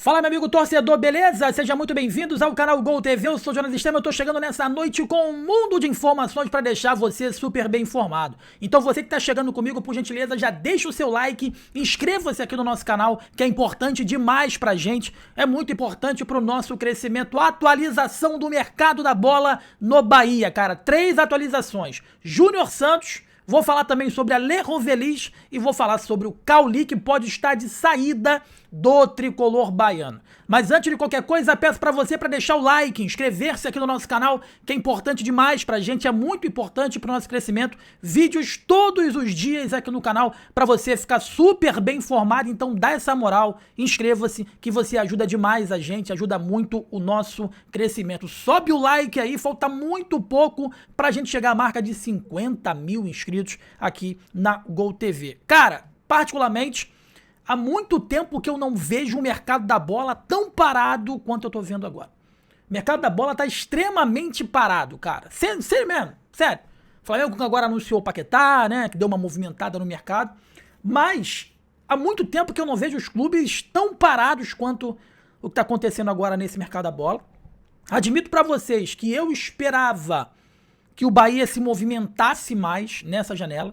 Fala, meu amigo torcedor, beleza? Sejam muito bem-vindos ao canal Gol TV. Eu sou o Jonas Stema, eu tô chegando nessa noite com um mundo de informações para deixar você super bem informado. Então você que tá chegando comigo, por gentileza, já deixa o seu like, inscreva-se aqui no nosso canal, que é importante demais pra gente, é muito importante pro nosso crescimento. Atualização do mercado da bola no Bahia, cara. 3 atualizações. Júnior Santos, vou falar também sobre a Lerrovelis e vou falar sobre o Cauli, que pode estar de saída do tricolor baiano. Mas antes de qualquer coisa, peço pra você para deixar o like, inscrever-se aqui no nosso canal, que é importante demais pra gente, é muito importante pro nosso crescimento. Vídeos todos os dias aqui no canal pra você ficar super bem informado, então dá essa moral, inscreva-se que você ajuda demais a gente, ajuda muito o nosso crescimento. Sobe o like aí, falta muito pouco pra gente chegar à marca de 50 mil inscritos aqui na Gol TV. Cara, particularmente, há muito tempo que eu não vejo o mercado da bola tão parado quanto eu tô vendo agora. O mercado da bola tá extremamente parado, cara. Sério mesmo, sério. O Flamengo agora anunciou o Paquetá, né, que deu uma movimentada no mercado. Mas há muito tempo que eu não vejo os clubes tão parados quanto o que tá acontecendo agora nesse mercado da bola. Admito pra vocês que eu esperava que o Bahia se movimentasse mais nessa janela.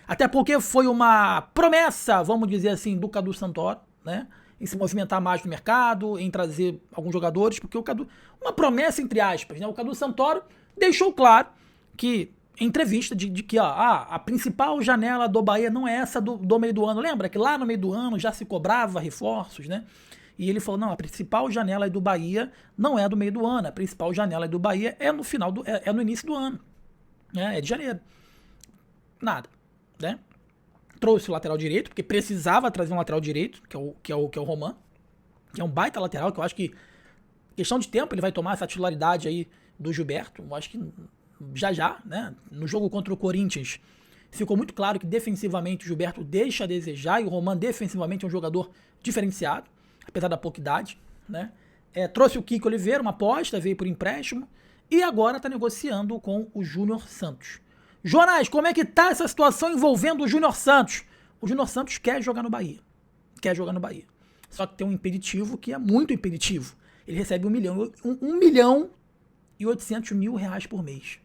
Até porque foi uma promessa, vamos dizer assim, do Cadu Santoro, né? Em se movimentar mais no mercado, em trazer alguns jogadores, porque o Cadu... Uma promessa, entre aspas, né? O Cadu Santoro deixou claro que, em entrevista, de que a principal janela do Bahia não é essa do meio do ano. Lembra que lá no meio do ano já se cobrava reforços, né? E ele falou, não, a principal janela do Bahia não é do meio do ano. A principal janela do Bahia é no final é no início do ano. É de janeiro. Nada. Né? Trouxe o lateral direito, porque precisava trazer um lateral direito, que é o Roman, que é um baita lateral, que eu acho que, questão de tempo, ele vai tomar essa titularidade aí do Gilberto. Eu acho que já, né? No jogo contra o Corinthians, ficou muito claro que defensivamente o Gilberto deixa a desejar, e o Roman defensivamente é um jogador diferenciado, apesar da pouca idade, né? Trouxe o Kiko Oliveira, uma aposta, veio por empréstimo, e agora está negociando com o Júnior Santos. Jonas, como é que tá essa situação envolvendo o Júnior Santos? O Júnior Santos quer jogar no Bahia. Quer jogar no Bahia. Só que tem um impeditivo que é muito impeditivo. Ele recebe 1 milhão e 800 mil reais por mês.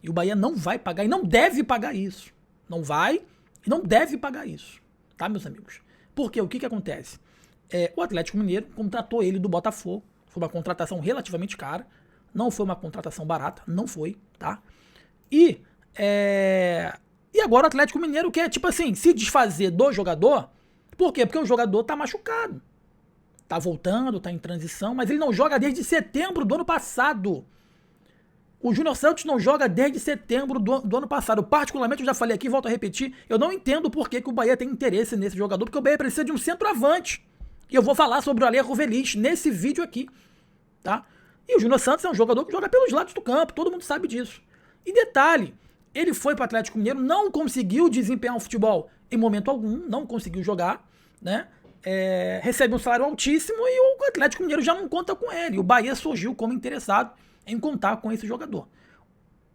E o Bahia não vai pagar e não deve pagar isso. Não vai e não deve pagar isso. Tá, meus amigos? Porque o que acontece? O Atlético Mineiro contratou ele do Botafogo. Foi uma contratação relativamente cara. Não foi uma contratação barata. Não foi, tá? E agora o Atlético Mineiro quer, tipo assim, se desfazer do jogador. Por quê? Porque o jogador tá machucado. Tá voltando, tá em transição, mas ele não joga desde setembro do ano passado. O Júnior Santos não joga desde setembro do ano passado. Particularmente, eu já falei aqui, volto a repetir, eu não entendo por que o Bahia tem interesse nesse jogador, porque o Bahia precisa de um centroavante. E eu vou falar sobre o Lerrovelis nesse vídeo aqui, tá? E o Júnior Santos é um jogador que joga pelos lados do campo, todo mundo sabe disso. E detalhe, ele foi para o Atlético Mineiro, não conseguiu desempenhar um futebol em momento algum, não conseguiu jogar, né? Recebe um salário altíssimo e o Atlético Mineiro já não conta com ele. O Bahia surgiu como interessado em contar com esse jogador.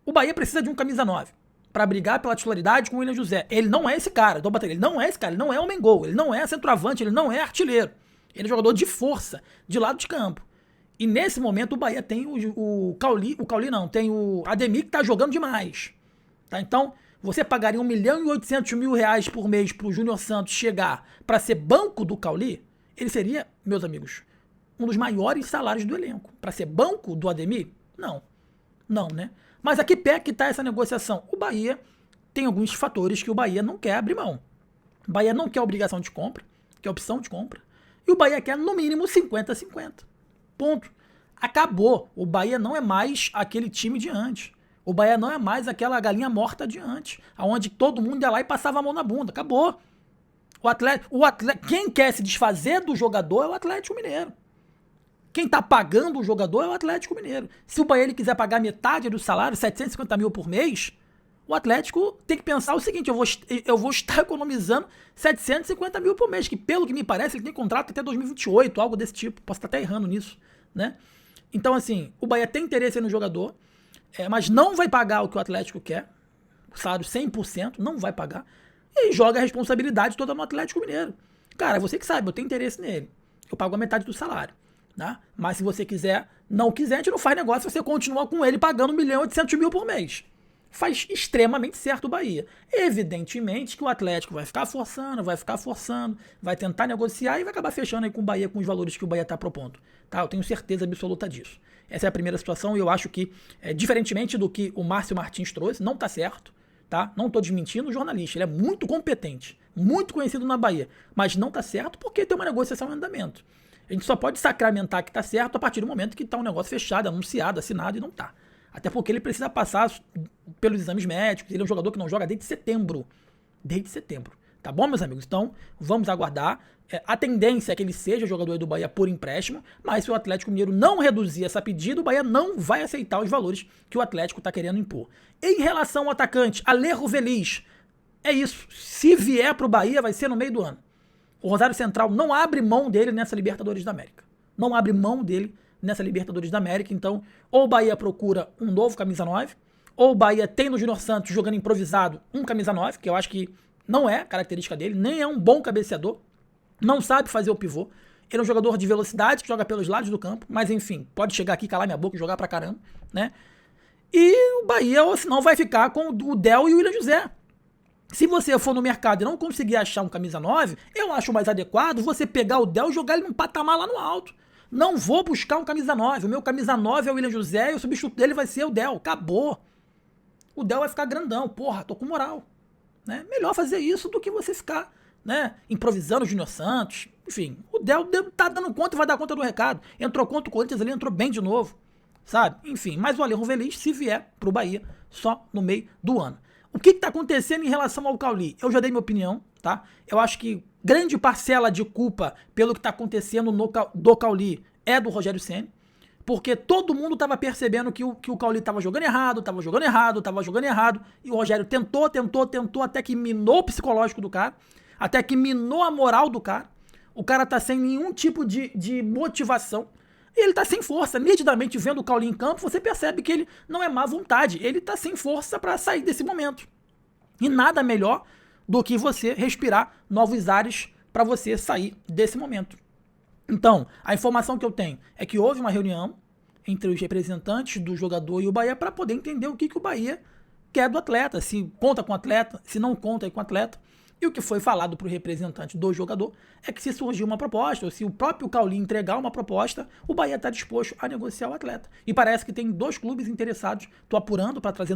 O Bahia precisa de um camisa 9 para brigar pela titularidade com o William José. Ele não é esse cara, ele não é esse cara, ele não é homem-gol, ele não é centroavante, ele não é artilheiro. Ele é jogador de força, de lado de campo. E nesse momento o Bahia tem o Cauli não, tem o Ademir que tá jogando demais. Tá? Então, você pagaria 1 milhão e 800 mil reais por mês pro Júnior Santos chegar para ser banco do Cauli, ele seria, meus amigos, um dos maiores salários do elenco. Para ser banco do Ademir? Não. Não, né? Mas a que pé que tá essa negociação? O Bahia tem alguns fatores que o Bahia não quer abrir mão. O Bahia não quer obrigação de compra, quer opção de compra. E o Bahia quer no mínimo 50-50. Ponto. Acabou. O Bahia não é mais aquele time de antes. O Bahia não é mais aquela galinha morta de antes, onde todo mundo ia lá e passava a mão na bunda. Acabou. Quem quer se desfazer do jogador é o Atlético Mineiro. Quem tá pagando o jogador é o Atlético Mineiro. Se o Bahia ele quiser pagar metade do salário, 750 mil por mês, o Atlético tem que pensar o seguinte, eu vou estar economizando 750 mil por mês, que pelo que me parece ele tem contrato até 2028, algo desse tipo, posso estar até errando nisso, né? Então assim, o Bahia tem interesse no jogador, mas não vai pagar o que o Atlético quer, o salário 100%, não vai pagar, e aí joga a responsabilidade toda no Atlético Mineiro. Cara, você que sabe, eu tenho interesse nele. eu pago a metade do salário. Né? Mas se você não quiser, a gente não faz negócio, você continua com ele pagando 1.800.000 por mês. Faz extremamente certo o Bahia. Evidentemente que o Atlético vai ficar forçando, vai tentar negociar e vai acabar fechando aí com o Bahia, com os valores que o Bahia está propondo. Tá? Eu tenho certeza absoluta disso. Essa é a primeira situação e eu acho que, diferentemente do que o Márcio Martins trouxe, não está certo. Tá? Não estou desmentindo o jornalista, ele é muito competente, muito conhecido na Bahia, mas não está certo porque tem uma negociação em andamento. A gente só pode sacramentar que está certo a partir do momento que está um negócio fechado, anunciado, assinado e não está. Até porque ele precisa passar pelos exames médicos, ele é um jogador que não joga desde setembro. Desde setembro. Tá bom, meus amigos? Então, vamos aguardar. A tendência é que ele seja jogador do Bahia por empréstimo, mas se o Atlético Mineiro não reduzir essa pedida, o Bahia não vai aceitar os valores que o Atlético está querendo impor. Em relação ao atacante, Alejo Velez, é isso. Se vier para o Bahia, vai ser no meio do ano. O Rosário Central não abre mão dele nessa Libertadores da América. Não abre mão dele nessa Libertadores da América. Então, ou o Bahia procura um novo camisa 9, ou o Bahia tem no Júnior Santos jogando improvisado um camisa 9, que eu acho que não é característica dele, nem é um bom cabeceador, não sabe fazer o pivô. Ele é um jogador de velocidade que joga pelos lados do campo, mas enfim, pode chegar aqui, calar minha boca e jogar pra caramba, né? E o Bahia, ou senão, vai ficar com o Del e o William José. Se você for no mercado e não conseguir achar um camisa 9, eu acho mais adequado você pegar o Del e jogar ele num patamar lá no alto. Não vou buscar um camisa 9. O meu camisa 9 é o William José e o substituto dele vai ser o Del. Acabou. O Del vai ficar grandão. Porra, tô com moral. Né? Melhor fazer isso do que você ficar, né, improvisando o Júnior Santos. Enfim, o Del tá dando conta e vai dar conta do recado. Entrou contra o Corinthians ali, entrou bem de novo. Sabe? Enfim, mas o Alejo Velez, se vier pro Bahia, só no meio do ano. O que está acontecendo em relação ao Cauli? Eu já dei minha opinião, tá? Eu acho que grande parcela de culpa pelo que está acontecendo do Cauli é do Rogério Ceni, porque todo mundo estava percebendo que o Cauli estava jogando errado, e o Rogério tentou, até que minou o psicológico do cara, até que minou a moral do cara. O cara tá sem nenhum tipo de motivação. E ele tá sem força, nitidamente vendo o Cauli em campo, você percebe que ele não é má vontade, ele tá sem força para sair desse momento. E nada melhor do que você respirar novos ares para você sair desse momento. Então, a informação que eu tenho é que houve uma reunião entre os representantes do jogador e o Bahia para poder entender o que o Bahia quer do atleta, se conta com o atleta, se não conta com o atleta. E o que foi falado para o representante do jogador é que se surgir uma proposta, ou se o próprio Cauli entregar uma proposta, o Bahia está disposto a negociar o atleta. E parece que tem 2 clubes interessados, estou apurando para trazer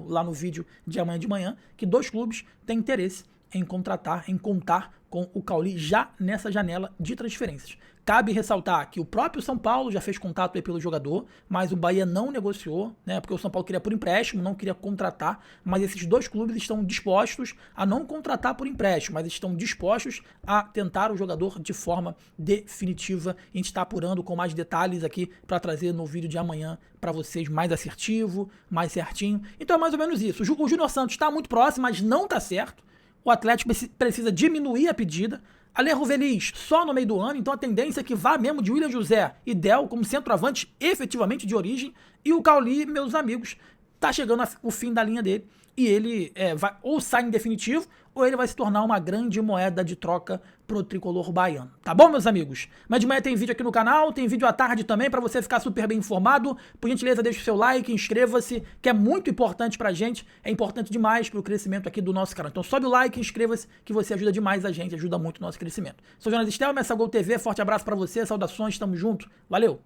lá no vídeo de amanhã de manhã, que 2 clubes têm interesse em contratar, em contar com o Cauli já nessa janela de transferências. Cabe ressaltar que o próprio São Paulo já fez contato aí pelo jogador, mas o Bahia não negociou, né? Porque o São Paulo queria por empréstimo, não queria contratar, mas esses 2 clubes estão dispostos a não contratar por empréstimo, mas estão dispostos a tentar o jogador de forma definitiva. A gente está apurando com mais detalhes aqui para trazer no vídeo de amanhã para vocês mais assertivo, mais certinho. Então é mais ou menos isso. O Júnior Santos está muito próximo, mas não está certo. O Atlético precisa diminuir a pedida. Alejo Velez só no meio do ano, então a tendência é que vá mesmo de William José e Del como centroavante efetivamente de origem. E o Cauli, meus amigos, tá chegando o fim da linha dele. E ele vai ou sai em definitivo, ou ele vai se tornar uma grande moeda de troca pro tricolor baiano. Tá bom, meus amigos? Mas de manhã tem vídeo aqui no canal, tem vídeo à tarde também para você ficar super bem informado. Por gentileza, deixa o seu like, inscreva-se, que é muito importante pra gente, é importante demais pro crescimento aqui do nosso canal. Então sobe o like, inscreva-se, que você ajuda demais a gente, ajuda muito o nosso crescimento. Sou o Jonas Estel, essa Gol TV, forte abraço pra você, saudações, tamo junto, valeu!